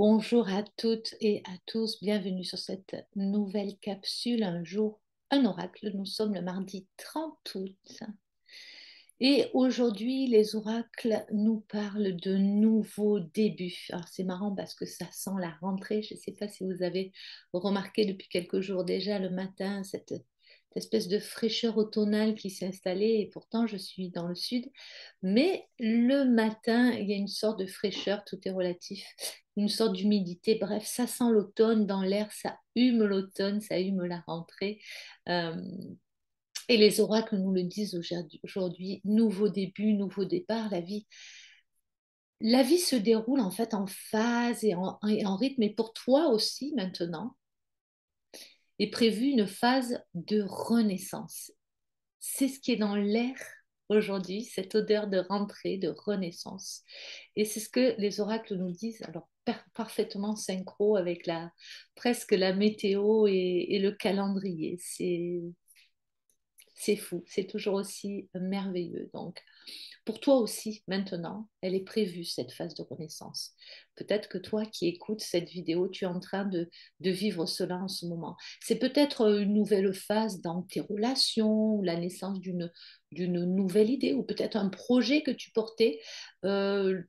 Bonjour à toutes et à tous, bienvenue sur cette nouvelle capsule, un jour, un oracle. Nous sommes le mardi 30 août et aujourd'hui les oracles nous parlent de nouveaux débuts. Alors c'est marrant parce que ça sent la rentrée, je ne sais pas si vous avez remarqué depuis quelques jours déjà le matin cette espèce de fraîcheur automnale qui s'est installée et pourtant je suis dans le sud. Mais le matin, il y a une sorte de fraîcheur, tout est relatif, une sorte d'humidité. Bref, ça sent l'automne dans l'air, ça hume l'automne, ça hume la rentrée. Euh, et les oracles nous le disent aujourd'hui, nouveau début, nouveau départ, la vie se déroule en fait en phase et en rythme. Et pour toi aussi, maintenant, est prévue une phase de renaissance. C'est ce qui est dans l'air aujourd'hui, cette odeur de rentrée, de renaissance. Et c'est ce que les oracles nous disent, alors parfaitement synchro avec presque la météo et le calendrier. C'est fou, c'est toujours aussi merveilleux. Donc, pour toi aussi, maintenant, elle est prévue, cette phase de renaissance. Peut-être que toi qui écoutes cette vidéo, tu es en train de vivre cela en ce moment. C'est peut-être une nouvelle phase dans tes relations, ou la naissance d'une nouvelle idée, ou peut-être un projet que tu portais, euh,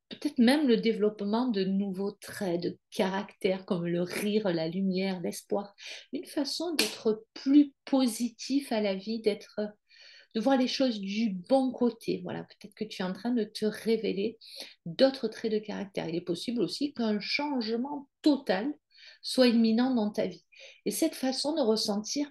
peut-être même le développement de nouveaux traits de caractère, comme le rire, la lumière, l'espoir. Une façon d'être plus positif à la vie, de voir les choses du bon côté. Voilà, peut-être que tu es en train de te révéler d'autres traits de caractère. Il est possible aussi qu'un changement total soit imminent dans ta vie. Et cette façon de ressentir,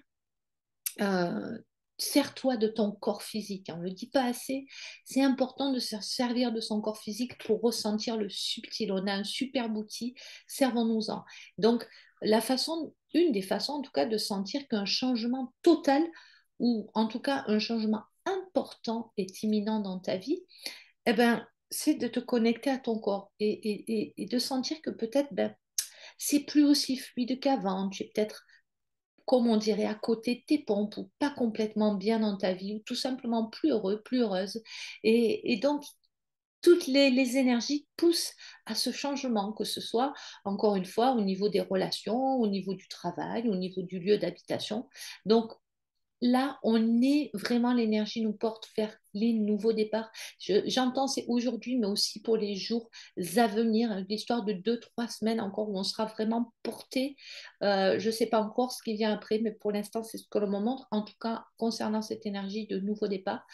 euh, sers-toi de ton corps physique. On ne le dit pas assez. C'est important de se servir de son corps physique pour ressentir le subtil. On a un superbe outil, servons-nous-en. Donc, une des façons en tout cas de sentir qu'un changement total ou en tout cas un changement important est imminent dans ta vie, eh ben, c'est de te connecter à ton corps et de sentir que peut-être c'est plus aussi fluide qu'avant. Tu es peut-être, comme on dirait, à côté de tes pompes ou pas complètement bien dans ta vie ou tout simplement plus heureux, plus heureuse. Et donc, toutes les énergies poussent à ce changement, que ce soit, encore une fois, au niveau des relations, au niveau du travail, au niveau du lieu d'habitation. Donc, là, on est vraiment, l'énergie nous porte vers les nouveaux départs. J'entends, c'est aujourd'hui, mais aussi pour les jours à venir, l'histoire de 2, 3 semaines encore où on sera vraiment porté. Je ne sais pas encore ce qui vient après, mais pour l'instant, c'est ce que l'on me montre. En tout cas, concernant cette énergie de nouveau départ,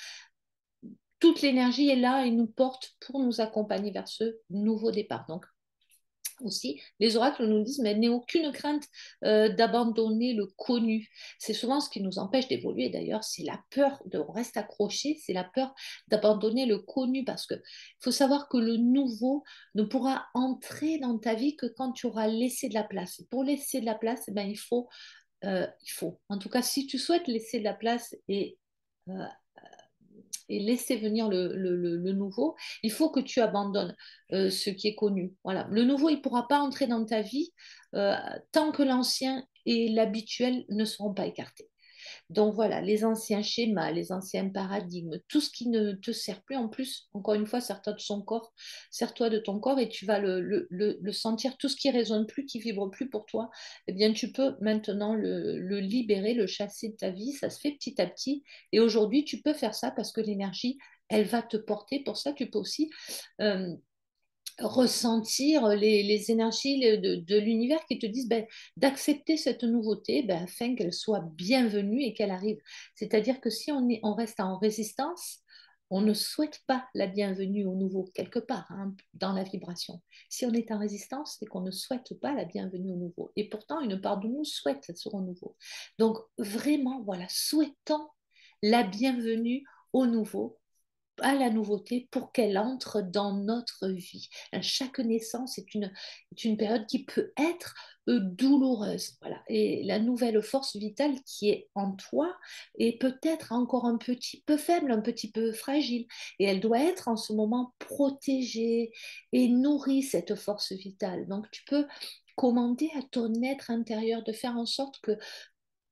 toute l'énergie est là et nous porte pour nous accompagner vers ce nouveau départ. Donc, aussi, les oracles nous disent, mais n'aie aucune crainte d'abandonner le connu. C'est souvent ce qui nous empêche d'évoluer d'ailleurs, c'est la peur de, on reste accroché, c'est la peur d'abandonner le connu parce que il faut savoir que le nouveau ne pourra entrer dans ta vie que quand tu auras laissé de la place. Et pour laisser de la place, eh ben, en tout cas, si tu souhaites laisser de la place euh, et laisser venir le nouveau, il faut que tu abandonnes ce qui est connu. Voilà. Le nouveau, il ne pourra pas entrer dans ta vie euh, tant que l'ancien et l'habituel ne seront pas écartés. Donc voilà, les anciens schémas, les anciens paradigmes, tout ce qui ne te sert plus, en plus, encore une fois, sers-toi de son corps, sers-toi de ton corps et tu vas le sentir, tout ce qui résonne plus, qui vibre plus pour toi, eh bien tu peux maintenant le libérer, le chasser de ta vie, ça se fait petit à petit. Et aujourd'hui, tu peux faire ça parce que l'énergie, elle va te porter. Pour ça, tu peux aussi euh, ressentir les énergies de l'univers qui te disent d'accepter cette nouveauté afin qu'elle soit bienvenue et qu'elle arrive. C'est-à-dire que si on reste en résistance, on ne souhaite pas la bienvenue au nouveau, quelque part, hein, dans la vibration. Si on est en résistance, c'est qu'on ne souhaite pas la bienvenue au nouveau. Et pourtant, une part de nous souhaite ce renouveau. Donc, vraiment, voilà, souhaitons la bienvenue au nouveau, à la nouveauté pour qu'elle entre dans notre vie. Chaque naissance est une période qui peut être douloureuse. Voilà. Et la nouvelle force vitale qui est en toi est peut-être encore un petit peu faible, un petit peu fragile. Et elle doit être en ce moment protégée et nourrie, cette force vitale. Donc tu peux commander à ton être intérieur de faire en sorte que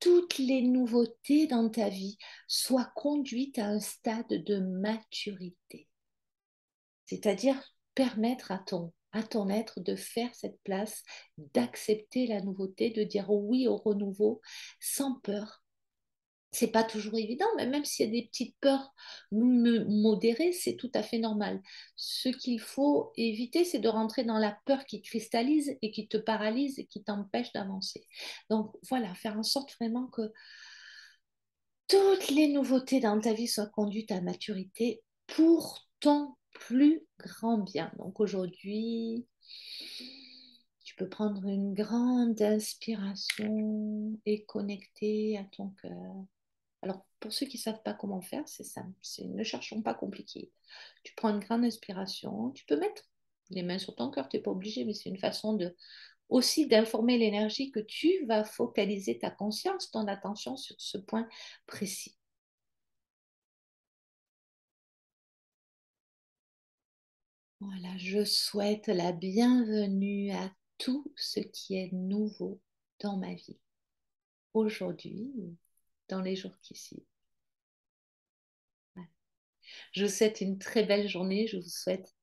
toutes les nouveautés dans ta vie soient conduites à un stade de maturité. C'est-à-dire permettre à ton à ton être de faire cette place, d'accepter la nouveauté, de dire oui au renouveau sans peur. C'est pas toujours évident, mais même s'il y a des petites peurs modérées, c'est tout à fait normal. Ce qu'il faut éviter, c'est de rentrer dans la peur qui cristallise et qui te paralyse et qui t'empêche d'avancer. Donc voilà, faire en sorte vraiment que toutes les nouveautés dans ta vie soient conduites à maturité pour ton plus grand bien. Donc aujourd'hui, tu peux prendre une grande inspiration et connecter à ton cœur. Alors, pour ceux qui ne savent pas comment faire, c'est simple. Ne cherchons pas compliqué. Tu prends une grande inspiration, tu peux mettre les mains sur ton cœur, tu n'es pas obligé, mais c'est une façon de aussi d'informer l'énergie que tu vas focaliser ta conscience, ton attention sur ce point précis. Voilà, je souhaite la bienvenue à tout ce qui est nouveau dans ma vie, aujourd'hui, dans les jours qui suivent. Voilà. Je vous souhaite une très belle journée. Je vous souhaite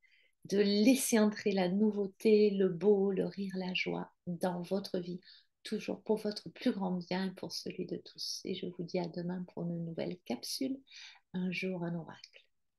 de laisser entrer la nouveauté, le beau, le rire, la joie dans votre vie, toujours pour votre plus grand bien et pour celui de tous. Et je vous dis à demain pour une nouvelle capsule, un jour un oracle.